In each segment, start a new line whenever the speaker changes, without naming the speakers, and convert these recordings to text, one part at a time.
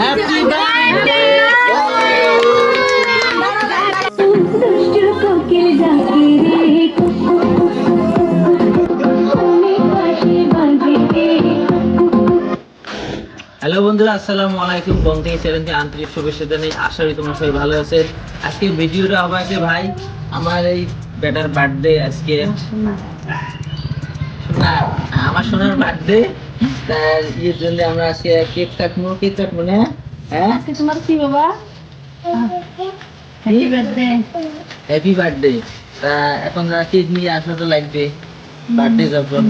Happy birthday. Hello বন্ধুরা, আসসালামু আলাইকুম। বন্ধু চ্যানেলটি আন্তরিক শুভেচ্ছা জানাই। আশা করি তোমরা সবাই ভালো আছেন। আজকে ভিডিওটা হবে যে ভাই আমার এই বেটার বার্থডে আজকে। আমার সোনার বার্থডে, তার ইয়ের জন্য আমরা আজকে কেক কাটবো না? হ্যাঁ আজকে তোমার কি বাবা? Happy birthday. Happy birthday. তা এখন কেক নিয়ে আসা তো লাগবে। বার্থডে যখন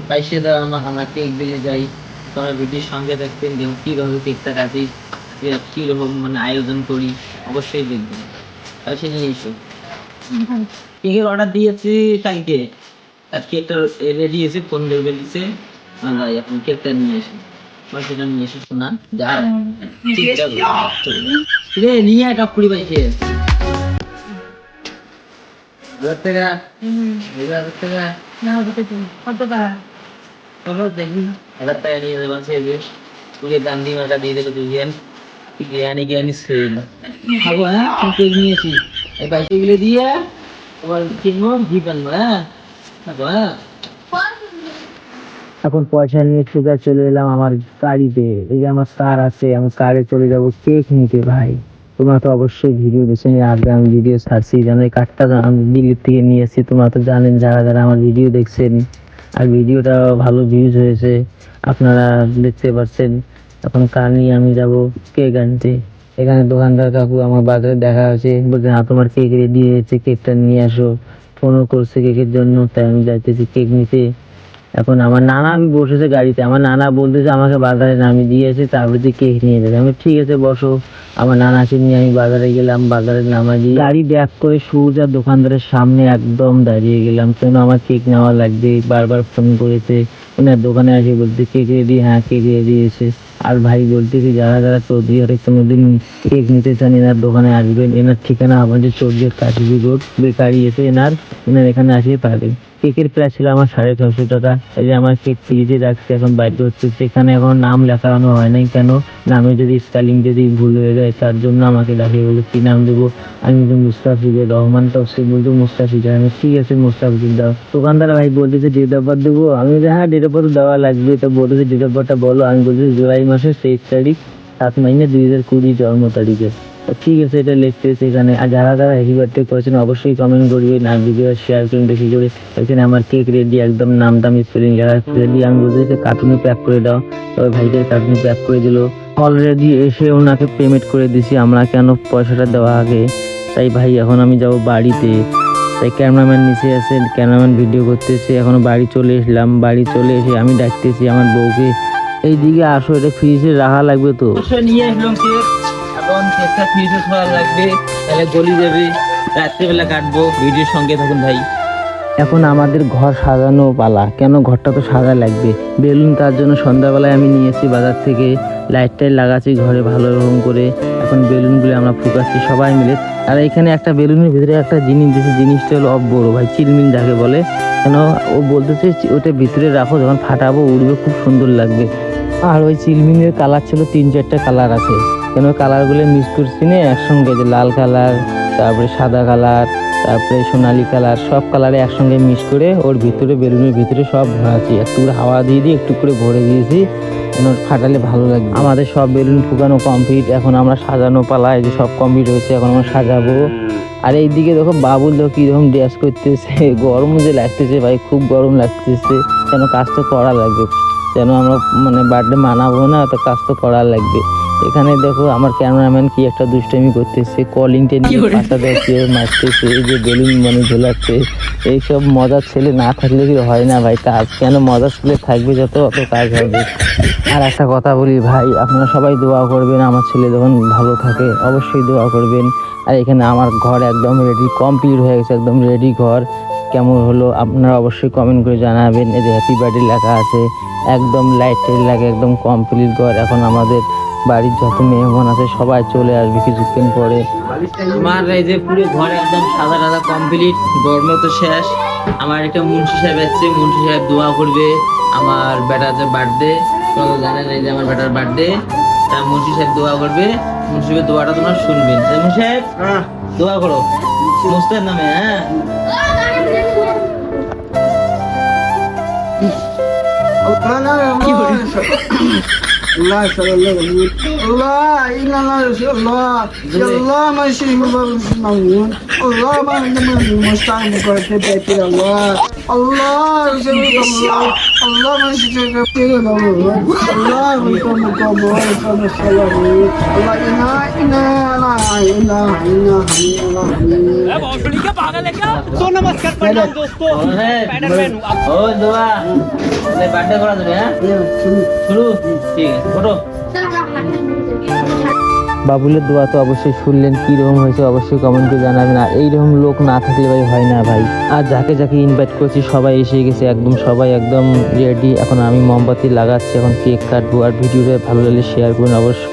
পাইছে দাও আমরা কেক দিয়ে যাই। তোমরা ভিডিওর সঙ্গে দেখবেন যে কীভাবে কেকটা কাটি, কীরকম মানে আয়োজন করি, অবশ্যই দেখবেন। আর সেই জিনিসও কেকের অর্ডার দিয়েছি কালকে, আর কেকটা রেডি এসে ফোন দেবে দিছে। এখন কেকটা নিয়ে এসে সেটা নিয়ে এসে শোনা যা রে নিয়ে একটা কুড়ি পাইছে 1000 টাকা। 1000 টাকা না কত টাকা? দেখি 1000 টাকা নিয়ে দেবো। তুই গান্ধী মাটা দিয়ে দেবে দুজন জ্ঞানী সেল খাবো। হ্যাঁ কেক নিয়েছি, এই বাইশে গুলো দিয়ে তোমার কিনবো ঘি আনবো। হ্যাঁ হ্যাঁ এখন পয়সা নিয়ে সোজা চলে এলাম আমার গাড়িতে। এই যে আমার কার আছে, আমি কারে চলে যাবো কেক নিতে। ভাই তোমরা তো অবশ্যই ভিডিও দেখে আগে আমি ভিডিও ছাড়ছি, জানো এই কার্ডটা আমি দিল্লির থেকে নিয়ে এসেছি। তোমরা তো জানেন যারা যারা আমার ভিডিও দেখছেন, আর ভিডিওটা ভালো ভিউজ হয়েছে, আপনারা দেখতে পাচ্ছেন। এখন কার নিয়ে আমি যাব কেক আনতে। এখানে দোকানদার কাকু আমার বাজারে দেখা হয়েছে, বলছে হ্যাঁ তোমার কেক রেডি হয়েছে, কেকটা নিয়ে আসো। ফোনও করছে কেকের জন্য, তাই আমি যাইতেছি কেক নিতে। এখন আমার নানা আমি বসেছে গাড়িতে, আমার নানা বলতেছে আমাকে বাজারে নামিয়ে দিয়েছে, তারপরে তুই কেক নিয়ে যাবে। আমি ঠিক আছে বসো। আমার নানাকে নিয়ে আমি বাজারে গেলাম, বাজারে নামা দিয়ে গাড়ি ব্যাক করে সোজা দোকানদারের সামনে একদম দাঁড়িয়ে গেলাম। কেন আমার কেক নেওয়া লাগবে, বারবার ফোন করেছে। ওনার দোকানে আসে বলতে কেক রেডি? হ্যাঁ কেক রেডি এসে। আর ভাই বলতেছি যারা যারা চৌধুরী হাটে কোনোদিন কেক নিতে চান এনার দোকানে আসবেন। এনার ঠিকানা আমাদের চৌধুরী কাশিবি রোড বেকারি এসে এনার এখানে আসিয়ে পাবেন। কেকের প্রাইস ছিল আমার 650 টাকা। এই যে আমার কেক ফ্রিজে রাখছে, এখন বাইরে হচ্ছে। সেখানে এখন নাম লেখানো হয় নাই, কেন নামে যদি স্পেলিং যদি ভুল হয়ে যায় তার জন্য আমাকে ডাকে, বলে কি নাম দেবো। আমি তো মুস্তাফিজুর রহমান, তো সে বলতো মুস্তাফিজুর। আমি ঠিক আছে মুস্তাফিজুর দাও। দোকানদার ভাই বলতেছে ডেট অফ বার্থ দেবো। আমি হ্যাঁ ডেট অফ বার্থ দেওয়া লাগবে। তো বলতেছে ডেট অফ বার্থটা বলো। আমি বলতেছি জুলাই মাসের 23 তারিখ 7 মাইনে 2020 জন্ম তারিখে। ঠিক আছে এটা লিখতেছি এখানে। আর যারা যারা হ্যাপি বার্থডে করেছেন অবশ্যই কমেন্ট করবেন, আর ভিডিও শেয়ার করুন বেশি করে। এখানে আমার কেক রেডি, একদম নাম দাম স্পেলিং লেখা রেডি। আমি বলতেছি কার্টুনে প্যাক করে দাও, তবে ভাইদের কার্টুনে প্যাক করে দিল। অলরেডি এসে ওনাকে পেমেন্ট করে দিছি আমরা, কেন পয়সাটা দেওয়া আগে। তাই ভাই এখন আমি যাব বাড়িতে। তাই ক্যামেরাম্যান নিচে আছে, ক্যামেরাম্যান ভিডিও করতেছে। এখনো বাড়ি চলে এসলাম। বাড়ি চলে এসে আমি ডাকতেছি আমার বউকে, এই দিকে আসো, এটা ফ্রিজে রাখা লাগবে। তো নিয়ে আসলাম কেক, এখন কেকটা ফ্রিজে খাওয়া লাগবে, তাহলে গলি যাবে। রাত্রিবেলা কাটবো, ভিডিওর সঙ্গে থাকুন ভাই। এখন আমাদের ঘর সাজানো পালা, কেন ঘরটা তো সাজা লাগবে। বেলুন তার জন্য সন্ধ্যাবেলায় আমি নিয়েছি বাজার থেকে, লাইট টাইট লাগাচ্ছি ঘরে ভালো রকম করে। এখন বেলুনগুলো আমরা ফুকাচ্ছি সবাই মিলে। আর এখানে একটা বেলুনের ভিতরে একটা জিনিস দিয়েছে, জিনিসটা হলো বড় ভাই চিলমিল যাকে বলে। কেন ও বলতেছে ওটা ভিতরে রাখো, যখন ফাটাবো উড়বে, খুব সুন্দর লাগবে। আর ওই চিলমিলের কালার ছিল 3-4টা কালার আছে, কেন কালারগুলো মিক্স করছি না একসঙ্গে, যে লাল কালার, তারপরে সাদা কালার, তারপরে সোনালি কালার, সব কালারে একসঙ্গে মিক্স করে ওর ভিতরে বেলুনের ভিতরে সব ভরাচ্ছি। একটু করে হাওয়া দিয়ে একটু করে ভরে দিয়েছি, ফাটালে ভালো লাগবে। আমাদের সব বেলুন ফুকানো কমপ্লিট, এখন আমরা সাজানো পালা। এই যে সব কমপ্লিট হয়েছে, এখন আমরা সাজাবো। আর এইদিকে দেখো বাবুল দেখো কিরকম ড্যান্স করতেছে। গরম যে লাগতেছে ভাই, খুব গরম লাগতেছে, কেন কাজ তো করা লাগবে। যেন আমরা মানে বার্থডে মানাবো না, তো কাজ তো করা লাগবে। এখানে দেখো আমার ক্যামেরাম্যান কি একটা দুষ্টামি করতেছে, কলিংটা নিয়ে পাশা দেখছে, মারতেছে, এই যে বেলুন মানে ঝোলাচ্ছে। এইসব মজার ছেলে না থাকলে কি হয় না ভাই কাজ, কেন মজার ছেলে থাকবে যত অত কাজ হবে। আর একটা কথা বলি ভাই, আপনারা সবাই দোয়া করবেন আমার ছেলে যখন ভালো থাকে, অবশ্যই দোয়া করবেন। আর এখানে আমার ঘর একদম রেডি কমপ্লিট হয়ে গেছে, একদম রেডি ঘর। কেমন হলো আপনারা অবশ্যই কমেন্ট করে জানাবেন। এই যে হ্যাপি বার্থডে লেখা আছে, একদম লাইট টাইট লাগে, একদম কমপ্লিট ঘর। এখন আমাদের বাড়ির যত মেহমান আছে সবাই চলে আসবে কিছুক্ষণ পরে। আমার এই যে পুরো ঘর একদম সাদা সাদা কমপ্লিট, গরম তো শেষ। আমার একটা মুন্সি সাহেব আসছে, মুন্সি সাহেব দোয়া করবে আমার বেটার যে বার্থডে, তো জানেন এই যে আমার বেটার বার্থডে, তাই মুন্সি সাহেব দোয়া করবে, মুন্সি সাহেবের দোয়াটা তোমরা শুনবেন। তাই মুন্সি সাহেব দোয়া করো মুস্তার নামে। হ্যাঁ
Allah sallallahu alaihi Allah inna Allah Allah masih mamun Allah mana mustang करते बैठे Allah Allah Allah masih jaga फिर Allah मुझको बहुत सलाम Allah inna
क्या पागल है क्या? तो नमस्कार प्रणाम दोस्तों, स्पाइडरमैन हूँ।
ও দোয়া বার্থডে করা যাবে। হ্যাঁ শুরু, ঠিক আছে ফটো। বাবুলের দোয়া তো অবশ্যই শুনলেন, কিরকম হয়েছে অবশ্যই কমেন্ট করে জানাবেন। আর এইরকম লোক না থাকলে ভাই হয় না ভাই। আর যাকে যাকে ইনভাইট করছি সবাই এসে গেছে, একদম সবাই একদম রেডি। এখন আমি মোমবাতি লাগাচ্ছি, এখন কেক কাটবো। আর ভিডিওটা ভালো লাগলে শেয়ার করুন অবশ্যই।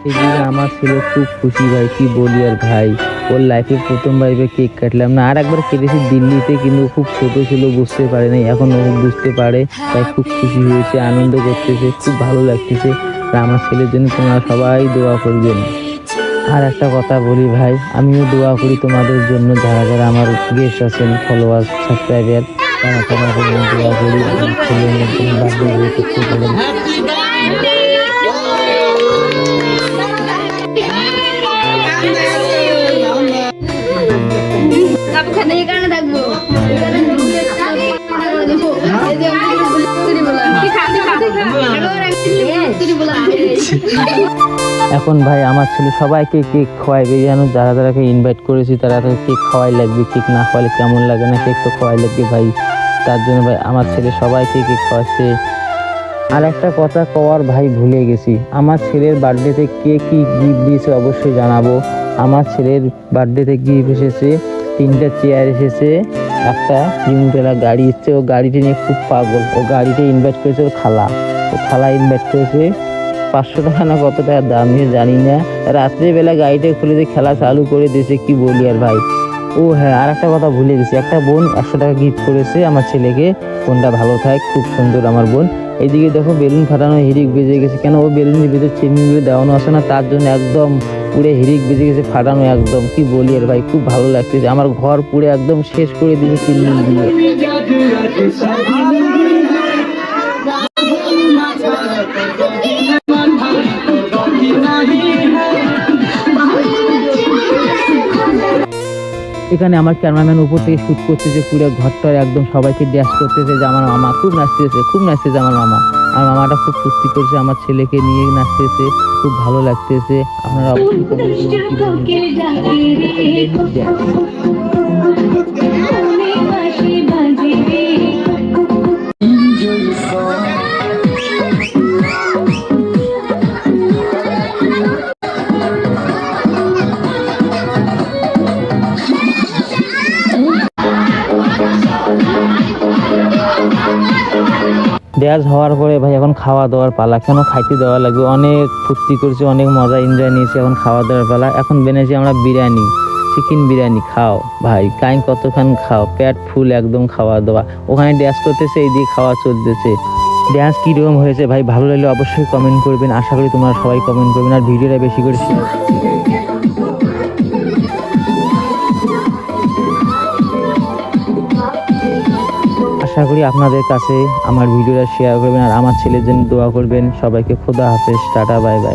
এদিকে আমার ছেলে খুব খুশি ভাই, কি বলি আর ভাই। ওর লাইফে প্রথমবার কেক কাটলাম না, আর একবার কেটেছি দিল্লিতে, কিন্তু খুব ছোট ছিল, বুঝতে পারে নাই, এখন ও বুঝতে পারে, তাই খুব খুশি হয়েছে, আনন্দ করতেছে, খুব ভালো লাগতেছে। আর আমার ছেলের জন্য তোমরা সবাই দোয়া করবেন। আর একটা কথা বলি ভাই, আমিও দোয়া করি তোমাদের জন্য, যারা যারা আমার গেস্ট আছেন, ফলোয়ার, সাবস্ক্রাইবার, তারা সবার জন্য দোয়া করি। ছেলের মধ্যে বার্থডে করতে পারেন। এখন ভাই আমার ছেলে সবাইকে কেক খাওয়াইবে, যেন যারা যারাকে ইনভাইট করেছি তারা কেক খাওয়াই লাগবে। কেক না খাওয়ালে কেমন লাগে না, কেক তো খাওয়াই লাগবে ভাই। তার জন্য ভাই আমার ছেলে সবাইকে কেক খাওয়াচ্ছে। আর একটা কথা কওয়ার ভাই ভুলে গেছি, আমার ছেলের বার্থডেতে কে কি গিফট দিয়েছে অবশ্যই জানাবো। আমার ছেলের বার্থডেতে গিফট এসেছে, 3টা চেয়ার এসেছে, একটা হিমুটেলা গাড়ি এসছে। ও গাড়িটি নিয়ে খুব পাগল। ও গাড়িতে ইনভাইট করেছে ওর খালা, ও খালা ইনভাইট করেছে। 500 টাকা না কত টাকা দাম নিয়ে জানি না। রাত্রেবেলা গাড়িটা খুলে দিয়ে খেলা চালু করে দিয়েছে, কি বলি আর ভাই। ও হ্যাঁ, আর একটা কথা ভুলে গেছি, একটা বোন 100 টাকা গিফট করেছে আমার ছেলেকে। বোনটা ভালো থাক, খুব সুন্দর আমার বোন। এইদিকে দেখো বেলুন ফাটানো, হিরিক বেজে গেছে। কেন ও বেলুনের ভিতরে চিমনিগুলো দেওয়ানো আসে না, তার জন্য একদম পুরে হিরিক বেজে গেছে, ফাটানো একদম, কি বলি আর ভাই। খুব ভালো লাগতেছে, আমার ঘর পুরে একদম শেষ করে দিয়েছে চিমনি দিয়ে। এখানে আমার ক্যামেরাম্যান উপর থেকে শুট করতেছে, পুরো ঘরটা একদম সবাইকে ড্যাশ করতেছে যে আমার মামা খুব নাচতেছে, খুব নাচতেছে আমার মামা। আর মামাটা খুব ফুর্তি করছে, আমার ছেলেকে নিয়ে নাচতেছে, খুব ভালো লাগতেছে। আপনারা ড্যান্স হওয়ার পরে ভাই এখন খাওয়া দাওয়ার পালা। কেন খাইতে দেওয়া লাগবে, অনেক ফুর্তি করছে, অনেক মজা এনজয় নিয়েছে, এখন খাওয়া দাওয়ার পালা। এখন বেনেছি আমরা বিরিয়ানি, চিকেন বিরিয়ানি। খাও ভাই, কাইন কতক্ষণ খাও, পেট ফুল একদম খাওয়া দাওয়া। ওখানে ড্যান্স করতেছে, এইদিকে খাওয়া চলতেছে। ড্যান্স কীরকম হয়েছে ভাই, ভালো লাগলে অবশ্যই কমেন্ট করবেন। আশা করি তোমরা সবাই কমেন্ট করবেন, আর ভিডিওটা বেশি করে শেয়ার। আশা করি আপনাদের কাছে আমার ভিডিওটা শেয়ার করবেন, আর আমার ছেলের জন্য দোয়া করবেন। সবাইকে খোদা হাফেজ, টাটা, বাই বাই।